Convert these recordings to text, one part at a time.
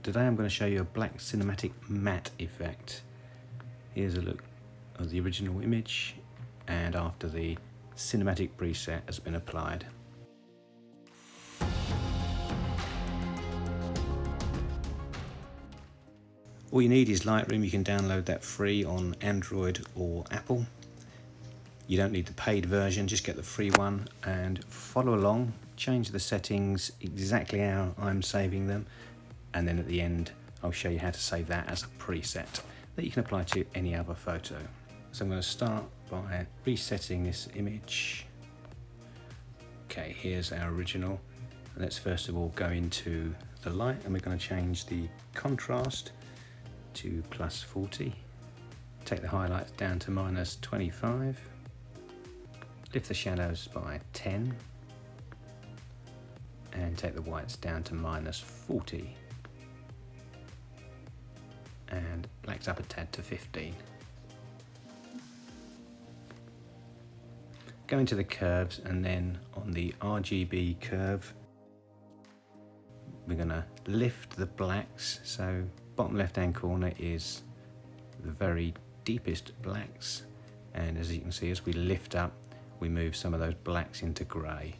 Today I'm going to show you a black cinematic matte effect. Here's a look of the original image and after the cinematic preset has been applied. All you need is Lightroom. You can download that free on Android or Apple. You don't need the paid version, just get the free one and follow along. Change the settings exactly how I'm saving them, and then at the end I'll show you how to save that as a preset that you can apply to any other photo. So I'm going to start by resetting this image. Okay, here's our original. Let's first of all go into the light and we're going to change the contrast to +40. Take the highlights down to -25. Lift the shadows by 10 and take the whites down to -40 and blacks up a tad to 15. Go into the curves and then on the RGB curve we're going to lift the blacks, so bottom left hand corner is the very deepest blacks, and as you can see, as we lift up we move some of those blacks into grey,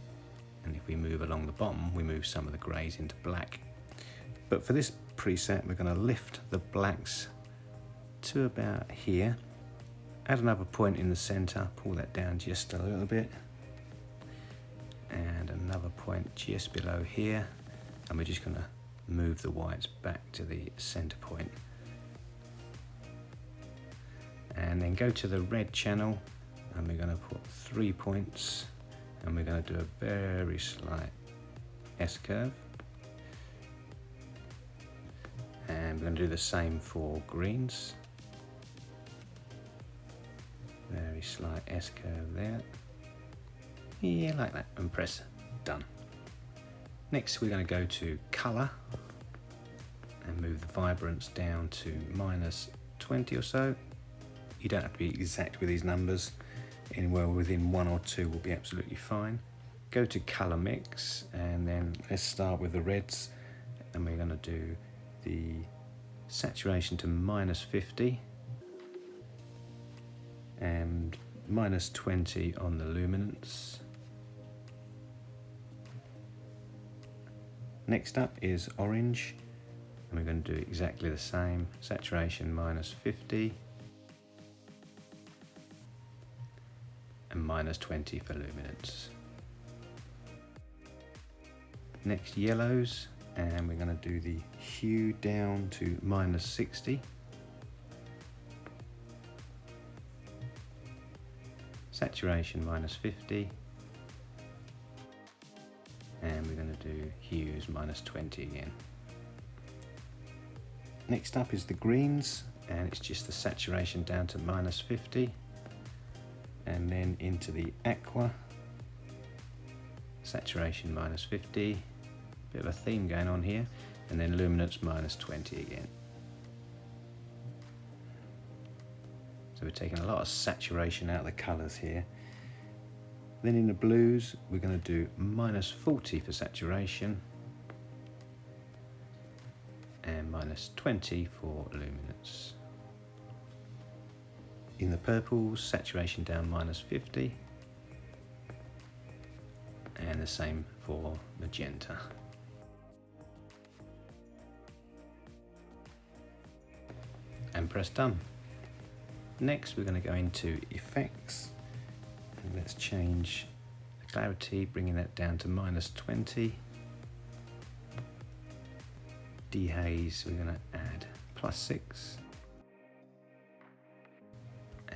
and if we move along the bottom we move some of the greys into black. But for this preset we're going to lift the blacks to about here, add another point in the centre, pull that down just a little bit, and another point just below here, and we're just going to move the whites back to the centre point. And then go to the red channel and we're going to put 3 points and we're going to do a very slight S-curve, and we're going to do the same for greens, very slight S-curve there, yeah, like that, and press done. Next we're going to go to colour and move the vibrance down to -20 or so. You don't have to be exact with these numbers, anywhere within 1 or 2 will be absolutely fine. Go to colour mix and then let's start with the reds, and we're going to do the saturation to -50 and -20 on the luminance. Next up is orange, and we're going to do exactly the same, saturation -50 and -20 for luminance. Next, yellows, and we're going to do the hue down to -60, saturation -50, and we're going to do hues -20 again. Next up is the greens, and it's just the saturation down to -50, and then into the aqua, saturation -50, bit of a theme going on here, and then luminance -20 again. So we're taking a lot of saturation out of the colours here. Then in the blues we're going to do -40 for saturation and -20 for luminance. In the purples, saturation down -50 and the same for magenta. And press done. Next we're going to go into effects, and let's change the clarity, bringing that down to -20. Dehaze we're going to add +6,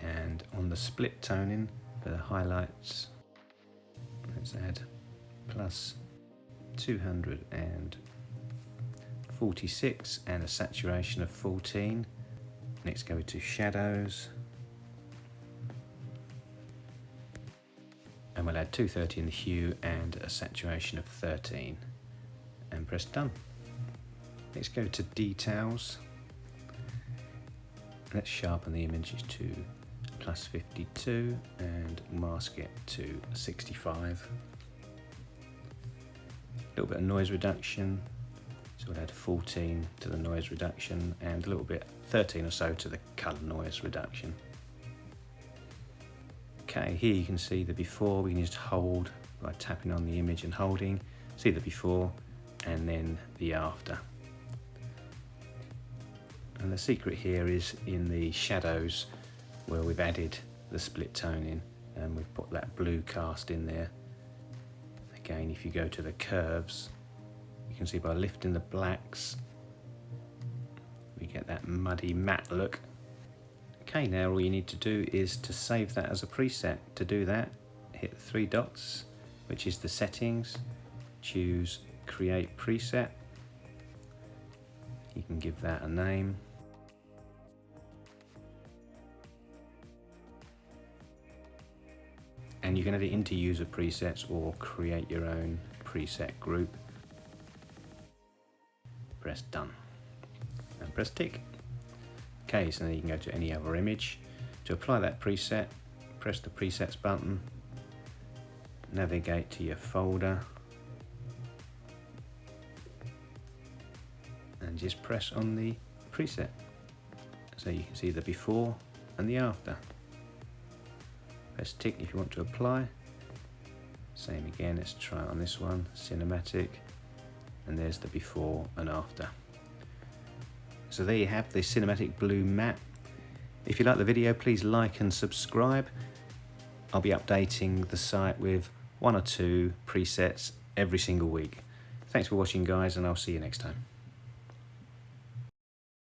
and on the split toning for the highlights let's add +246 and a saturation of 14. Next go to shadows and we'll add 230 in the hue and a saturation of 13 and press done. Let's go to details. Let's sharpen the images to +52 and mask it to 65. A little bit of noise reduction, so So we'll add 14 to the noise reduction and a little bit, 13 or so to the colour noise reduction. Okay, here you can see the before. We can just hold by tapping on the image and holding. See the before and then the after. And the secret here is in the shadows where we've added the split tone in, and we've put that blue cast in there. Again, if you go to the curves, you can see by lifting the blacks, we get that muddy matte look. Okay, now all you need to do is to save that as a preset. To do that, hit the three dots, which is the settings, choose create preset. You can give that a name. And you can add it into user presets or create your own preset group. Press done and press tick. Okay, so then you can go to any other image. To apply that preset, press the presets button, navigate to your folder and just press on the preset. So you can see the before and the after. Press tick if you want to apply. Same again, let's try it on this one, cinematic, and there's the before and after. So there you have the cinematic blue matte. If you like the video, please like and subscribe. I'll be updating the site with 1 or 2 presets every single week. Thanks for watching, guys, and I'll see you next time.